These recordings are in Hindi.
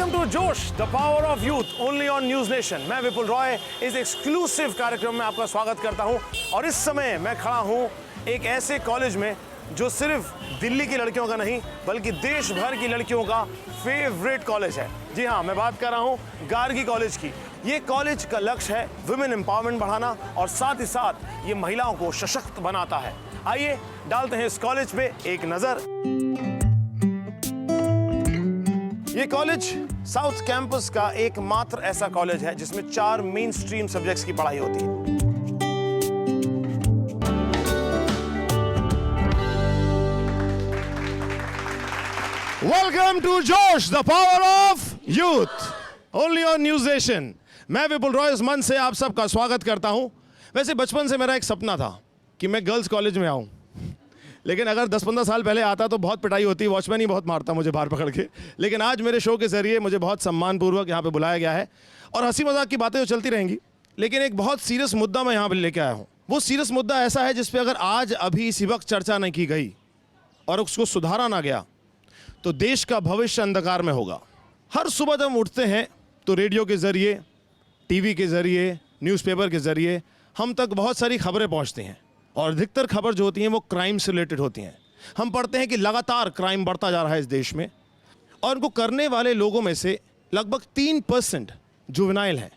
वेलकम टू जोश the power of youth only on news nation. मैं विपुल रॉय इस एक्सक्लूसिव कार्यक्रम में आपका स्वागत करता हूं और इस समय मैं खड़ा हूं एक ऐसे कॉलेज में जो सिर्फ दिल्ली की लड़कियों का नहीं बल्कि देश भर की लड़कियों का फेवरेट कॉलेज है। जी हाँ, मैं बात कर रहा हूं गार्गी कॉलेज की। ये कॉलेज का लक्ष्य है वुमेन एम्पावरमेंट बढ़ाना और साथ ही साथ ये महिलाओं को सशक्त बनाता है। आइए डालते हैं इस कॉलेज पे एक नजर। ये कॉलेज साउथ कैंपस का एकमात्र ऐसा कॉलेज है जिसमें 4 मेन स्ट्रीम सब्जेक्ट्स की पढ़ाई होती है। वेलकम टू जोश the power of youth only on news nation. मैं विपुल रॉय इस मंच से आप सबका स्वागत करता हूं। वैसे बचपन से मेरा एक सपना था कि मैं गर्ल्स कॉलेज में आऊं, लेकिन अगर 10-15 साल पहले आता तो बहुत पिटाई होती, वॉचमैन ही बहुत मारता मुझे बाहर पकड़ के। लेकिन आज मेरे शो के जरिए मुझे बहुत सम्मानपूर्वक यहाँ पे बुलाया गया है और हंसी मजाक की बातें तो चलती रहेंगी, लेकिन एक बहुत सीरियस मुद्दा मैं यहाँ पे लेके आया हूँ। वो सीरियस मुद्दा ऐसा है जिस पे अगर आज अभी इसी वक्त चर्चा नहीं की गई और उसको सुधारा ना गया तो देश का भविष्य अंधकार में होगा। हर सुबह जब हम उठते हैं तो रेडियो के ज़रिए, टीवी के ज़रिए, न्यूज़पेपर के ज़रिए हम तक बहुत सारी खबरें पहुँचती हैं और अधिकतर खबर जो होती हैं वो क्राइम से रिलेटेड होती हैं। हम पढ़ते हैं कि लगातार क्राइम बढ़ता जा रहा है इस देश में और उनको करने वाले लोगों में से लगभग 3% जुवेनाइल हैं।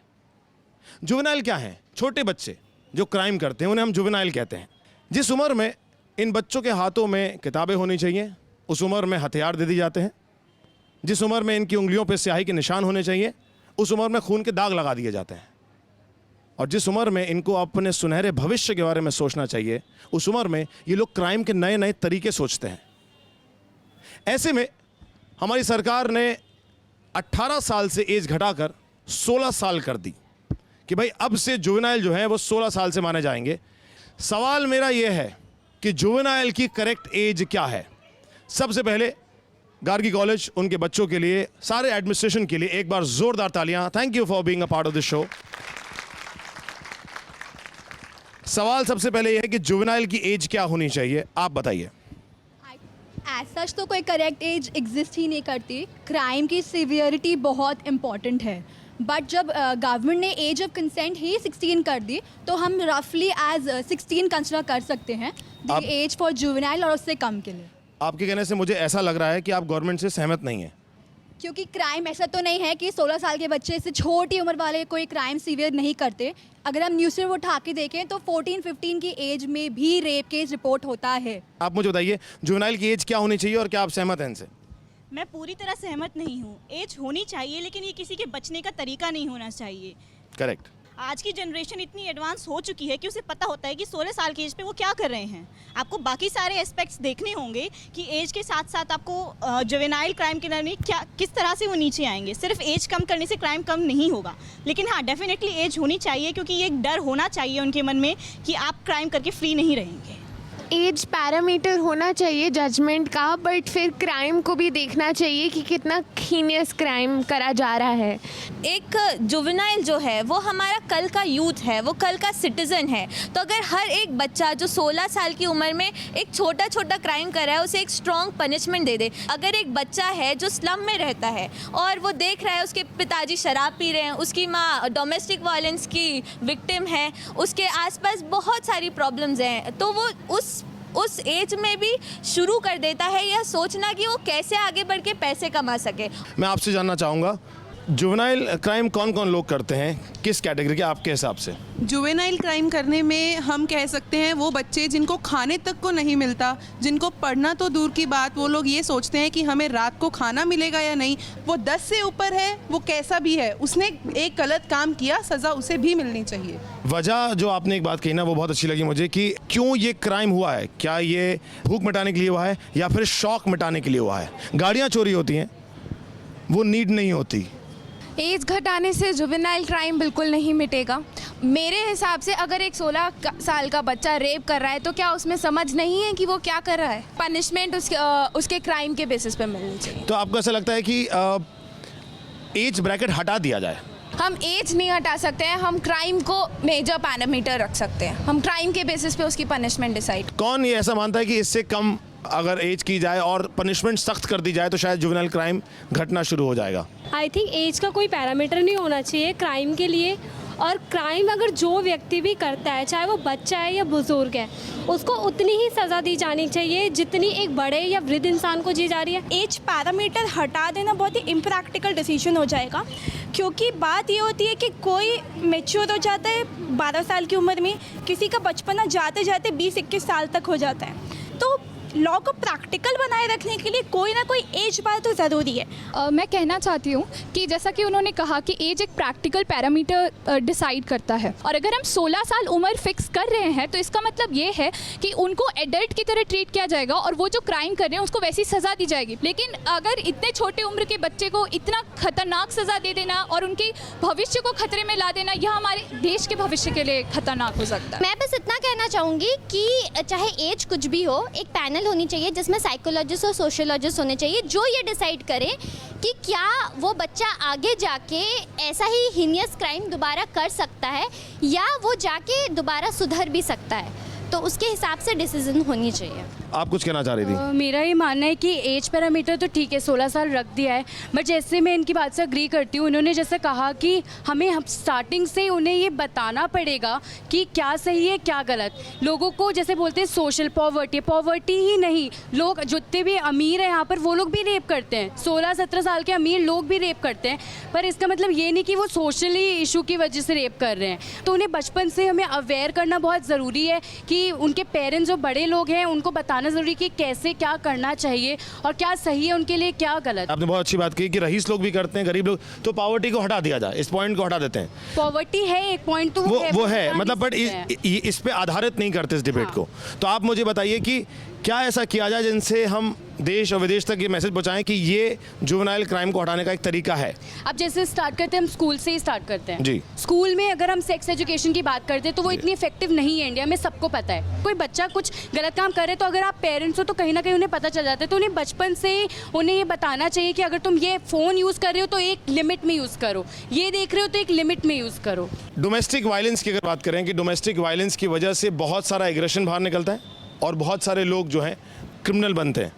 जुवेनाइल क्या हैं? छोटे बच्चे जो क्राइम करते हैं उन्हें हम जुवेनाइल कहते हैं। जिस उम्र में इन बच्चों के हाथों में किताबें होनी चाहिए उस उम्र में हथियार दे दिए जाते हैं। जिस उम्र में इनकी उंगलियों पर स्याही के निशान होने चाहिए उस उम्र में खून के दाग लगा दिए जाते हैं। और जिस उम्र में इनको अपने सुनहरे भविष्य के बारे में सोचना चाहिए उस उम्र में ये लोग क्राइम के नए नए तरीके सोचते हैं। ऐसे में हमारी सरकार ने 18 साल से एज घटाकर 16 साल कर दी कि भाई अब से जुवेनाइल जो है वो 16 साल से माने जाएंगे। सवाल मेरा ये है कि जुवेनाइल की करेक्ट एज क्या है? सबसे पहले गार्गी कॉलेज, उनके बच्चों के लिए, सारे एडमिनिस्ट्रेशन के लिए एक बार जोरदार तालियां। Thank you for being a part of this show. सवाल सबसे पहले यह है कि जुवेनाइल की एज क्या होनी चाहिए, आप बताइए। एज सच तो कोई करेक्ट एज एग्जिस्ट ही नहीं करती। क्राइम की सिवियरिटी बहुत इम्पॉर्टेंट है, बट जब गवर्नमेंट ने एज ऑफ कंसेंट ही 16 कर दी तो हम रफली एज 16 कंसिडर कर सकते हैं द एज फॉर जुवेनाइल और उससे कम के लिए। आपके कहने से मुझे ऐसा लग रहा है कि आप गवर्नमेंट से सहमत नहीं हैं, क्योंकि क्राइम ऐसा तो नहीं है कि 16 साल के बच्चे से छोटी उम्र वाले कोई क्राइम सीवियर नहीं करते। अगर हम न्यूज़ पेपर उठा के देखें तो 14-15 की एज में भी रेप केस रिपोर्ट होता है। आप मुझे बताइए जुवेनाइल की एज क्या होनी चाहिए और क्या आप सहमत हैं इनसे? मैं पूरी तरह सहमत नहीं हूँ। एज होनी चाहिए लेकिन ये किसी के बचने का तरीका नहीं होना चाहिए। करेक्ट। आज की जनरेशन इतनी एडवांस हो चुकी है कि उसे पता होता है कि 16 साल की एज पे वो क्या कर रहे हैं। आपको बाकी सारे एस्पेक्ट्स देखने होंगे कि एज के साथ साथ आपको जुवेनाइल क्राइम के नर में क्या किस तरह से वो नीचे आएंगे। सिर्फ एज कम करने से क्राइम कम नहीं होगा, लेकिन हाँ डेफिनेटली एज होनी चाहिए क्योंकि ये एक डर होना चाहिए उनके मन में कि आप क्राइम करके फ्री नहीं रहेंगे। एज पैरामीटर होना चाहिए जजमेंट का, बट फिर क्राइम को भी देखना चाहिए कि कितना हीनियस क्राइम करा जा रहा है। एक जुवेनाइल जो है वो हमारा कल का यूथ है, वो कल का सिटीज़न है। तो अगर हर एक बच्चा जो 16 साल की उम्र में एक छोटा छोटा क्राइम कर रहा है उसे एक स्ट्रॉन्ग पनिशमेंट दे दे। अगर एक बच्चा है जो स्लम में रहता है और वो देख रहा है उसके पिताजी शराब पी रहे हैं, उसकी माँ डोमेस्टिक वायलेंस की विक्टिम है, उसके आसपास बहुत सारी प्रॉब्लम्स हैं, तो वो उस एज में भी शुरू कर देता है यह सोचना कि वो कैसे आगे बढ़ के पैसे कमा सके। मैं आपसे जानना चाहूँगा जुवेनाइल क्राइम कौन कौन लोग करते हैं, किस कैटेगरी के आपके हिसाब से? जुवेनाइल क्राइम करने में हम कह सकते हैं वो बच्चे जिनको खाने तक को नहीं मिलता, जिनको पढ़ना तो दूर की बात, वो लोग ये सोचते हैं कि हमें रात को खाना मिलेगा या नहीं। वो 10 से ऊपर है, वो कैसा भी है, उसने एक गलत काम किया, सज़ा उसे भी मिलनी चाहिए। वजह जो आपने एक बात कही ना वो बहुत अच्छी लगी मुझे कि क्यों ये क्राइम हुआ है। क्या ये भूख मिटाने के लिए हुआ है या फिर शौक मिटाने के लिए हुआ है? गाड़ियाँ चोरी होती हैं, वो नीड नहीं होती। एज घटाने से जुवेनाइल क्राइम बिल्कुल नहीं मिटेगा। मेरे हिसाब से अगर एक 16 साल का बच्चा रेप कर रहा है तो क्या उसमें समझ नहीं है कि वो क्या कर रहा है? पनिशमेंट उसके क्राइम के बेसिस पे मिलनी चाहिए। तो आपको ऐसा लगता है कि एज ब्रैकेट हटा दिया जाए? हम एज नहीं हटा सकते हैं, हम क्राइम को मेजर पैरामीटर रख सकते हैं। हम क्राइम के बेसिस पे उसकी पनिशमेंट डिसाइड। कौन ये ऐसा मानता है कि इससे कम अगर एज की जाए और पनिशमेंट सख्त कर दी जाए तो शायद जुवेनाइल क्राइम घटना शुरू हो जाएगा? आई थिंक एज का कोई पैरामीटर नहीं होना चाहिए क्राइम के लिए। और क्राइम अगर जो व्यक्ति भी करता है, चाहे वो बच्चा है या बुजुर्ग है, उसको उतनी ही सज़ा दी जानी चाहिए जितनी एक बड़े या वृद्ध इंसान को दी जा रही है। एज पैरामीटर हटा देना बहुत ही इम्प्रैक्टिकल डिसीजन हो जाएगा, क्योंकि बात ये होती है कि कोई मैच्योर हो जाता है 12 साल की उम्र में, किसी का बचपना जाते जाते 20-21 साल तक हो जाता है। तो लॉ को प्रैक्टिकल बनाए रखने के लिए कोई ना कोई एज बार तो ज़रूरी है। मैं कहना चाहती हूँ कि जैसा कि उन्होंने कहा कि एज एक प्रैक्टिकल पैरामीटर डिसाइड करता है, और अगर हम 16 साल उम्र फिक्स कर रहे हैं तो इसका मतलब ये है कि उनको एडल्ट की तरह ट्रीट किया जाएगा और वो जो क्राइम कर रहे हैं उसको वैसी सज़ा दी जाएगी। लेकिन अगर इतने छोटे उम्र के बच्चे को इतना खतरनाक सज़ा दे देना और उनके भविष्य को खतरे में ला देना, यह हमारे देश के भविष्य के लिए खतरनाक हो सकता है। मैं बस इतना कहना चाहूँगी कि चाहे एज कुछ भी हो, एक पैनल होनी चाहिए जिसमें साइकोलॉजिस्ट और सोशियोलॉजिस्ट होने चाहिए, जो ये डिसाइड करें कि क्या वो बच्चा आगे जाके ऐसा ही हीनियस क्राइम दोबारा कर सकता है या वो जाके दोबारा सुधर भी सकता है। तो उसके हिसाब से डिसीजन होनी चाहिए। आप कुछ कहना चाह रही थी? मेरा ये मानना है कि एज पैरामीटर तो ठीक है, 16 साल रख दिया है, बट जैसे मैं इनकी बात से अग्री करती हूँ। उन्होंने जैसे कहा कि हमें स्टार्टिंग से उन्हें ये बताना पड़ेगा कि क्या सही है क्या गलत। लोगों को जैसे बोलते हैं सोशल पॉवर्टी ही नहीं, लोग जितने भी अमीर हैं यहाँ पर वो लोग भी रेप करते हैं, 16-17 साल के अमीर लोग भी रेप करते हैं, पर इसका मतलब ये नहीं कि वो सोशली इशू की वजह से रेप कर रहे हैं। तो उन्हें बचपन से हमें अवेयर करना बहुत ज़रूरी है कि उनके पेरेंट्स जो बड़े लोग हैं उनको बताना जरूरी कि कैसे क्या करना चाहिए और क्या सही है उनके लिए क्या गलत। आपने बहुत अच्छी बात की कि रईस लोग भी करते हैं, गरीब लोग, तो पॉवर्टी को हटा दिया जाए, इस पॉइंट को हटा देते हैं। पॉवर्टी है एक पॉइंट, तो वो है मतलब, बट इस पे आधारित नहीं करते इस डिबेट को। तो आप मुझे बताइए कि क्या ऐसा किया जाए जिनसे हम देश और विदेश तक ये मैसेज पहुंचाएं कि ये जुवेनाइल क्राइम को हटाने का एक तरीका है। अब जैसे स्टार्ट करते हैं, हम स्कूल से ही स्टार्ट करते हैं जी। स्कूल में अगर हम सेक्स एजुकेशन की बात करते हैं तो वो इतनी इफेक्टिव नहीं है इंडिया में, सबको पता है। कोई बच्चा कुछ गलत काम करे तो अगर आप पेरेंट्स हो तो कहीं ना कहीं उन्हें पता चल जाता है। तो उन्हें बचपन से उन्हें ये बताना चाहिए कि अगर तुम ये फ़ोन यूज़ कर रहे हो तो एक लिमिट में यूज़ करो, ये देख रहे हो तो एक लिमिट में यूज़ करो। डोमेस्टिक वायलेंस की अगर बात करें कि डोमेस्टिक वायलेंस की वजह से बहुत सारा एग्रेशन बाहर निकलता है और बहुत सारे लोग जो हैं क्रिमिनल बनते हैं।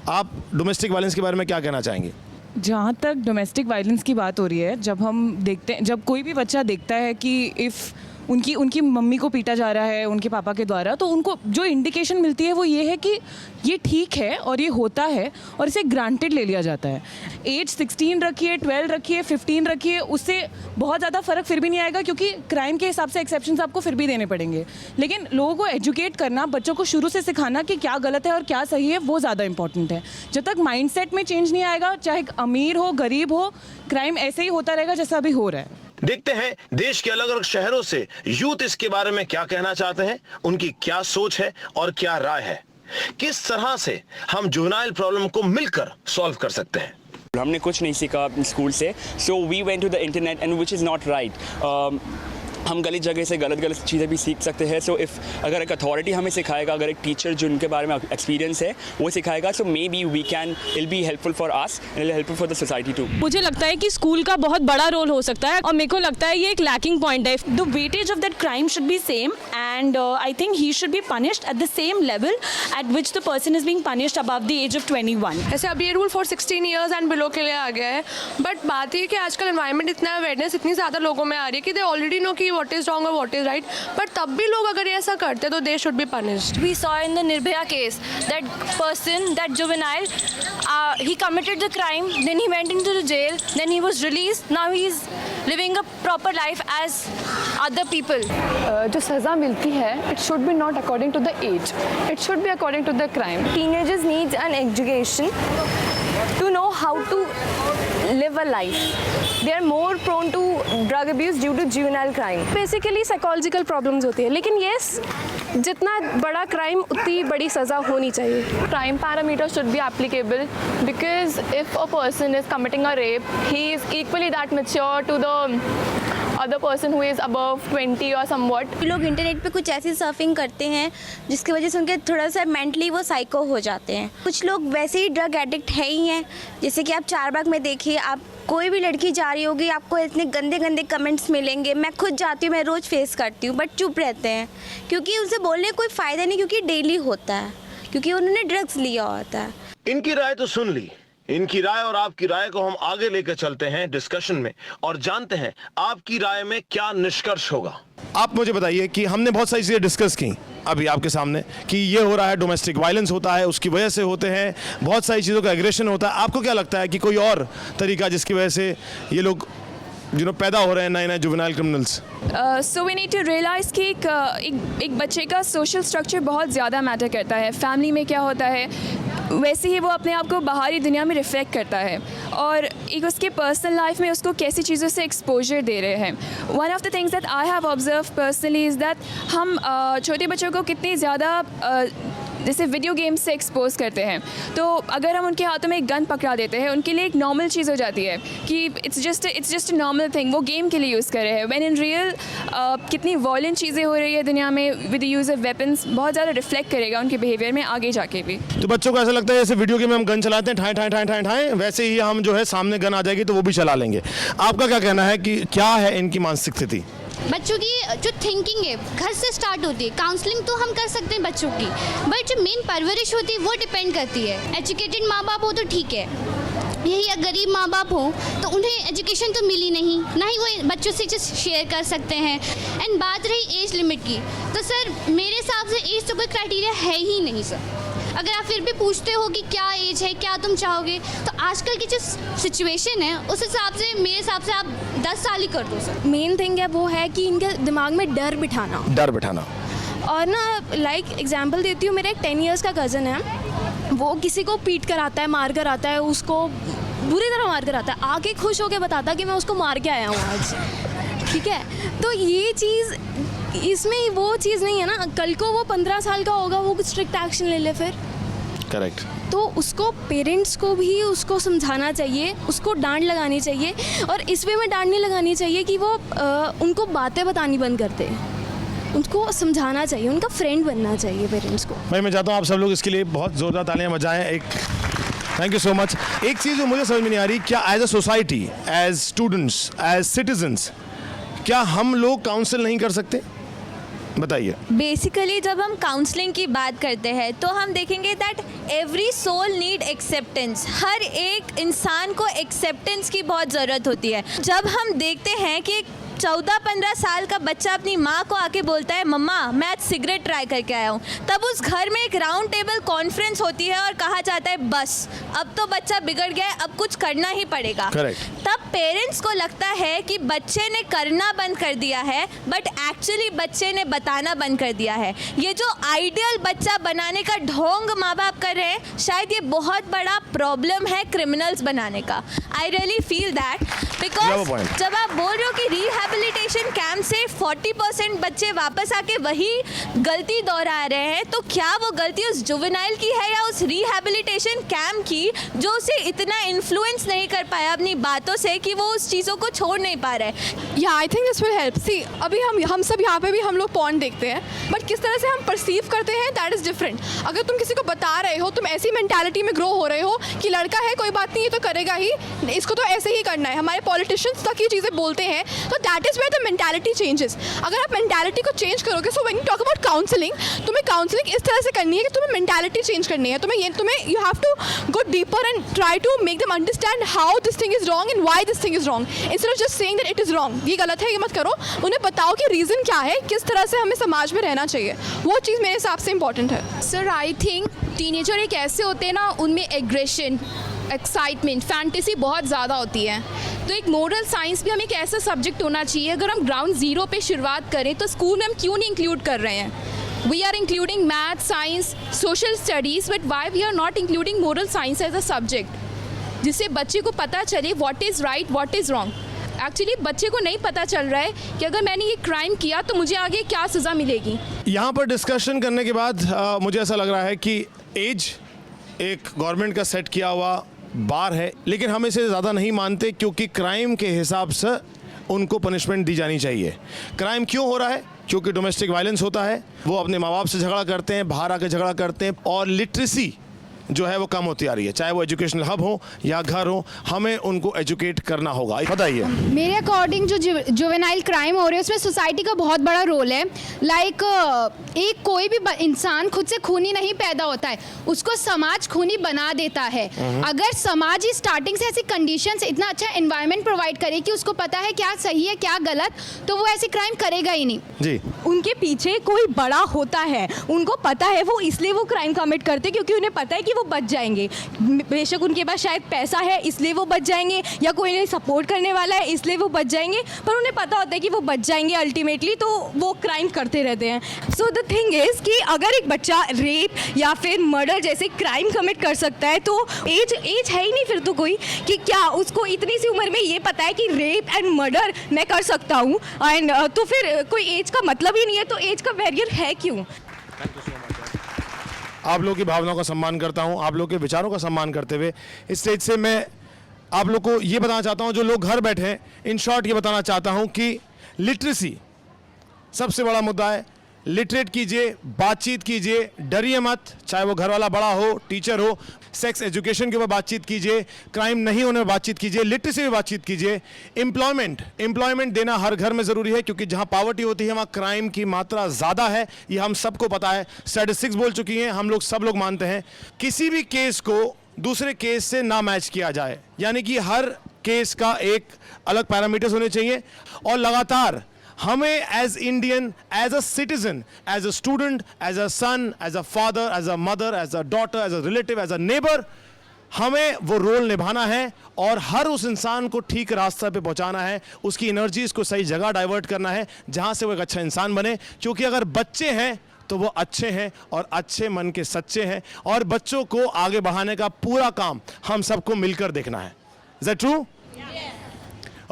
आप डोमेस्टिक वायलेंस के बारे में क्या कहना चाहेंगे? जहाँ तक डोमेस्टिक वायलेंस की बात हो रही है, जब हम देखते हैं, जब कोई भी बच्चा देखता है कि इफ़ उनकी मम्मी को पीटा जा रहा है उनके पापा के द्वारा, तो उनको जो इंडिकेशन मिलती है वो ये है कि ये ठीक है और ये होता है और इसे ग्रांटेड ले लिया जाता है। एज 16 रखिए, 12 रखिए, 15 रखिए, उससे बहुत ज़्यादा फ़र्क फिर भी नहीं आएगा, क्योंकि क्राइम के हिसाब से एक्सेप्शंस आपको फिर भी देने पड़ेंगे। लेकिन लोगों को एजुकेट करना, बच्चों को शुरू से सिखाना कि क्या गलत है और क्या सही है, वो ज़्यादा इंपॉर्टेंट है। जब तक माइंडसेट में चेंज नहीं आएगा, चाहे अमीर हो गरीब हो, क्राइम ऐसे ही होता रहेगा जैसा अभी हो रहा है। देखते हैं देश के अलग अलग शहरों से यूथ इसके बारे में क्या कहना चाहते हैं, उनकी क्या सोच है और क्या राय है, किस तरह से हम जुवेनाइल प्रॉब्लम को मिलकर सॉल्व कर सकते हैं। हमने कुछ नहीं सीखा स्कूल से, so we went to the internet and which is not right. हम गलत जगह से गलत चीज़ें भी सीख सकते हैं। सो अगर एक अथॉरिटी हमें सिखाएगा, अगर एक टीचर जिनके बारे में एक्सपीरियंस है वो सिखाएगा, so maybe we can, it'll be helpful for us and helpful for the society too. मुझे लगता है कि स्कूल का बहुत बड़ा रोल हो सकता है और मेरे को लगता है ये एक लैकिंग पॉइंट है। The weightage of that crime should be same and I think he should be punished at the same level at which the person is being punished above the age of 21। ऐसे अब ये rule for 16 years and below के लिए आ गया है, बट बात ये कि आजकल एनवायरनमेंट इतना अवेयरनेस इतनी ज़्यादा लोगों में आ रही है कि दे ऑलरेडी नो कि व्हाट इज़ रॉन्ग और व्हाट इज राइट, बट तब भी लोग अगर ऐसा करते तो they should be punished. We saw in the Nirbhaya case that person, that juvenile, he committed the crime, then he went into the jail, then he was released, now he is living a proper life as other people. जो सज़ा मिलती है, it should be not according to the age, it should be according to the crime. Teenagers need an education to know how to live a life. They are more prone to drug abuse due to juvenile crime. Basically psychological problems होती है, लेकिन येस जितना बड़ा क्राइम उतनी बड़ी सज़ा होनी चाहिए। Crime parameter should be applicable because if a person is committing a rape, he is equally that mature to the other person who is above 20 और समवट। लोग इंटरनेट पे कुछ ऐसी सर्फिंग करते हैं जिसकी वजह से उनके थोड़ा सा मेंटली वो साइको हो जाते हैं। कुछ लोग वैसे ही ड्रग एडिक्ट है ही हैं, जैसे कि आप चारबाग में देखिए, आप कोई भी लड़की जा रही होगी, आपको इतने गंदे गंदे कमेंट्स मिलेंगे। मैं खुद जाती हूँ, मैं रोज़ फेस करती हूँ, बट चुप रहते हैं क्योंकि उनसे बोलने कोई फ़ायदा नहीं, क्योंकि डेली होता है, क्योंकि उन्होंने ड्रग्स लिया होता है। इनकी राय तो सुन ली, इनकी राय और आपकी राय को हम आगे लेकर चलते हैं डिस्कशन में और जानते हैं आपकी राय में क्या निष्कर्ष होगा। आप मुझे बताइए कि हमने बहुत सारी चीजें डिस्कस की अभी आपके सामने कि ये हो रहा है, डोमेस्टिक वायलेंस होता है, उसकी वजह से होते हैं, बहुत सारी चीज़ों का एग्रेशन होता है। आपको क्या लगता है कि कोई और तरीका जिसकी वजह से ये लोग पैदा हो रहे हैं नए नए juvenile criminals? So we need to realise कि एक बच्चे का सोशल स्ट्रक्चर बहुत ज़्यादा मैटर करता है। फैमिली में क्या होता है वैसे ही वो अपने आप को बाहरी दुनिया में रिफ्लेक्ट करता है और एक उसके पर्सनल लाइफ में उसको कैसी चीज़ों से एक्सपोजर दे रहे हैं। One of the things that I have observe personally is that हम छोटे बच्चों को कितनी ज़्यादा जैसे वीडियो गेम्स से एक्सपोज करते हैं, तो अगर हम उनके हाथों में एक गन पकड़ा देते हैं उनके लिए एक नॉर्मल चीज़ हो जाती है कि it's just a normal thing, वो गेम के लिए यूज़ कर रहे हैं। व्हेन इन रियल कितनी वॉयलेंट चीज़ें हो रही है दुनिया में with the use of weapons, बहुत ज़्यादा रिफ्लेक्ट करेगा उनके बिहेवियर में आगे जाके भी। तो बच्चों को ऐसा लगता है जैसे वीडियो गेम में हम गन चलाते हैं, ठाएं ठाएं ठाएं ठाएं ठाएं, वैसे ही हम जो है सामने गन आ जाएगी तो वो भी चला लेंगे। आपका क्या कहना है कि क्या है इनकी मानसिक स्थिति? बच्चों की जो थिंकिंग है घर से स्टार्ट होती है। काउंसलिंग तो हम कर सकते हैं बच्चों की, बट जो मेन परवरिश होती है वो डिपेंड करती है। एजुकेटेड माँ बाप हो तो ठीक है, यही गरीब माँ बाप हो तो उन्हें एजुकेशन तो मिली नहीं, ना ही वो बच्चों से जस्ट शेयर कर सकते हैं। एंड बात रही एज लिमिट की, तो सर मेरे हिसाब से एज तो कोई क्राइटेरिया है ही नहीं सर। अगर आप फिर भी पूछते हो कि क्या एज है, क्या तुम चाहोगे, तो आजकल की जो सिचुएशन है उस हिसाब से मेरे हिसाब से आप 10 साल ही कर दो सर। मेन थिंग है वो है कि इनके दिमाग में डर बिठाना और ना लाइक एग्जांपल देती हूँ, मेरा एक 10 इयर्स का कज़न है, वो किसी को पीट कर आता है, मार कर आता है, उसको बुरी तरह मार कर आता है, आके खुश होकर बताता कि मैं उसको मार के आया हूँ आज, ठीक है। तो ये चीज़ इसमें वो चीज़ नहीं है ना, कल को वो 15 साल का होगा, वो कुछ स्ट्रिक्ट एक्शन ले ले फिर, करेक्ट। तो उसको पेरेंट्स को भी उसको समझाना चाहिए, उसको डांट लगानी चाहिए और इस वे में डांट नहीं लगानी चाहिए कि वो उनको बातें बतानी बंद कर दे, उनको समझाना चाहिए, उनका फ्रेंड बनना चाहिए पेरेंट्स को। भाई मैं चाहता हूँ आप सब लोग इसके लिए बहुत ज़ोरदार तालियां बजाएं। एक थैंक यू सो मच। एक चीज़ जो मुझे समझ में नहीं आ रही, क्या as a society, as students, as citizens, क्या हम लोग काउंसिल नहीं कर सकते? बताइए। बेसिकली जब हम काउंसलिंग की बात करते हैं तो हम देखेंगे that every soul need acceptance. हर एक इंसान को एक्सेप्टेंस की बहुत ज़रूरत होती है। जब हम देखते हैं कि 14-15 साल का बच्चा अपनी माँ को आके बोलता है मम्मा मैं आज सिगरेट ट्राई करके आया हूँ, तब उस घर में एक राउंड टेबल कॉन्फ्रेंस होती है और कहा जाता है बस अब तो बच्चा बिगड़ गया है, अब कुछ करना ही पड़ेगा। तब पेरेंट्स को लगता है कि बच्चे ने करना बंद कर दिया है, बट एक्चुअली बच्चे ने बताना बंद कर दिया है। ये जो आइडियल बच्चा बनाने का ढोंग माँ बाप कर रहे हैं, शायद ये बहुत बड़ा प्रॉब्लम है क्रिमिनल्स बनाने का। I really feel that because जब आप बोल रहे हो कि रिहैबिलिटेशन कैंप से 40% बच्चे वापस आके वही गलती दोहरा रहे हैं, तो क्या वो गलती उस जुवेनाइल की है या उस रिहैबिलिटेशन कैंप की जो उसे इतना इन्फ्लुएंस नहीं कर पाया अपनी बातों से कि वो उस चीज़ों को छोड़ नहीं पा रहे? या I think this will help. See अभी हम सब यहाँ पे भी हम लोग पॉइंट देखते हैं, बट किस तरह से हम परसीव करते हैं दैट इज़ डिफरेंट। अगर तुम किसी को बता रहे हो, तुम ऐसी मेंटालिटी में ग्रो हो रहे हो कि लड़का है कोई बात नहीं ये तो करेगा ही, इसको तो ऐसे ही करना है, हमारे पॉलिटिशियंस तक ये चीज़ें बोलते हैं, तो that is where the mentality changes. अगर आप मेंटालिटी को चेंज करोगे, so when you talk about counselling, तुम्हें काउंसलिंग इस तरह से करनी है कि तुम्हें मेंटालिटी चेंज करनी है, तुम्हें you have to go deeper and try to make them understand how this thing is wrong and why this thing is wrong, instead of just saying that it is wrong, ये गलत है ये मत करो। उन्हें बताओ कि रीज़न क्या है, किस तरह से हमें समाज में रहना चाहिए, वो चीज़ मेरे हिसाब से इंपॉर्टेंट है। सर आई थिंक टीनेजर एक ऐसे होते हैं ना, उनमें एग्रेशन, एक्साइटमेंट, फैंटेसी बहुत ज़्यादा होती है, तो एक मोरल साइंस भी हमें एक ऐसा सब्जेक्ट होना चाहिए। अगर हम ग्राउंड ज़ीरो पे शुरुआत करें तो स्कूल में हम क्यों नहीं इंक्लूड कर रहे हैं? We are including math, science, social studies, but why we are not including moral science as a subject, जिससे बच्चे को पता चले what is right, what is wrong. Actually बच्चे को नहीं पता चल रहा है कि अगर मैंने ये क्राइम किया तो मुझे आगे क्या सज़ा मिलेगी। यहाँ पर डिस्कशन करने के बाद मुझे ऐसा लग रहा है कि एज एक गवर्नमेंट का सेट किया हुआ बार है, लेकिन हम इसे ज़्यादा नहीं मानते क्योंकि क्राइम के हिसाब से उनको पनिशमेंट दी जानी चाहिए। क्राइम क्यों हो रहा है? क्योंकि डोमेस्टिक वायलेंस होता है, वो अपने माँ बाप से झगड़ा करते हैं, बाहर आके झगड़ा करते हैं, और लिटरेसी जो है वो कम होती आ रही है, चाहे वो एजुकेशनल हब हो या घर हो, हमें उनको एजुकेट करना होगा। बताइए। मेरे अकॉर्डिंग जो जुवेनाइल क्राइम हो रहे हैं उसमें सोसाइटी का बहुत बड़ा रोल है। लाइक एक कोई भी इंसान खुद से खूनी नहीं पैदा होता है, उसको समाज खूनी बना देता है। अगर समाज ही स्टार्टिंग से ऐसी कंडीशन से इतना अच्छा एनवायरनमेंट प्रोवाइड करे कि उसको पता है क्या सही है क्या गलत, तो वो ऐसी क्राइम करेगा ही नहीं। जी, उनके पीछे कोई बड़ा होता है, उनको पता है, वो इसलिए वो क्राइम कमिट करते क्योंकि उन्हें पता है कि वो बच जाएंगे। बेशक उनके पास शायद पैसा है इसलिए वो बच जाएंगे, या कोई इन्हें सपोर्ट करने वाला है इसलिए वो बच जाएंगे, पर उन्हें पता होता है कि वो बच जाएंगे अल्टीमेटली, तो वो क्राइम करते रहते हैं। सो द थिंग इज कि अगर एक बच्चा रेप या फिर मर्डर जैसे क्राइम कमिट कर सकता है तो एज है ही नहीं फिर तो कोई, कि क्या उसको इतनी सी उम्र में ये पता है कि रेप एंड मर्डर मैं कर सकता हूँ, एंड तो फिर कोई एज का मतलब ही नहीं है, तो एज का बैरियर है क्यों? आप लोगों की भावनाओं का सम्मान करता हूं, आप लोगों के विचारों का सम्मान करते हुए इस स्टेज से मैं आप लोग को ये बताना चाहता हूं, जो लोग घर बैठे हैं, इन शॉर्ट ये बताना चाहता हूं कि लिटरेसी सबसे बड़ा मुद्दा है। लिटरेट कीजिए, बातचीत कीजिए, डरिए मत, चाहे वो घर वाला बड़ा हो, टीचर हो। सेक्स एजुकेशन के ऊपर बातचीत कीजिए, क्राइम नहीं होने पर बातचीत कीजिए, लिटरेसी पे बातचीत कीजिए। एम्प्लॉयमेंट देना हर घर में ज़रूरी है, क्योंकि जहां पॉवर्टी होती है वहां क्राइम की मात्रा ज़्यादा है, ये हम सबको पता है, स्टैटिस्टिक्स बोल चुकी हैं, हम लोग सब लोग मानते हैं। किसी भी केस को दूसरे केस से ना मैच किया जाए, यानी कि हर केस का एक अलग पैरामीटर्स होने चाहिए, और लगातार हमें as Indian, as a citizen, as a student, as a son, as a father, as a mother, as a daughter, as a relative, as a neighbour, हमें वो रोल निभाना है और हर उस इंसान को ठीक रास्ते पे पहुंचाना है, उसकी एनर्जीज को सही जगह डाइवर्ट करना है जहां से वो एक अच्छा इंसान बने। क्योंकि अगर बच्चे हैं तो वो अच्छे हैं और अच्छे मन के सच्चे हैं, और बच्चों को आगे बढ़ाने का पूरा काम हम सबको मिलकर देखना है। Is that true?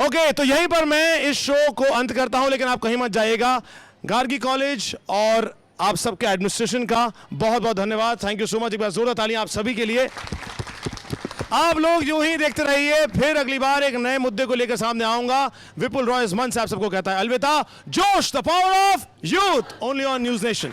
ओके, तो यहीं पर मैं इस शो को अंत करता हूं, लेकिन आप कहीं मत जाइएगा। गार्गी कॉलेज और आप सबके एडमिनिस्ट्रेशन का बहुत बहुत धन्यवाद। Thank you so much. एक बार जोरदार तालियां आप सभी के लिए। आप लोग यूं ही देखते रहिए, फिर अगली बार एक नए मुद्दे को लेकर सामने आऊंगा। विपुल रॉय इस मंच से आप सबको कहता है अलविदा। जोश, the power of youth, only on news nation.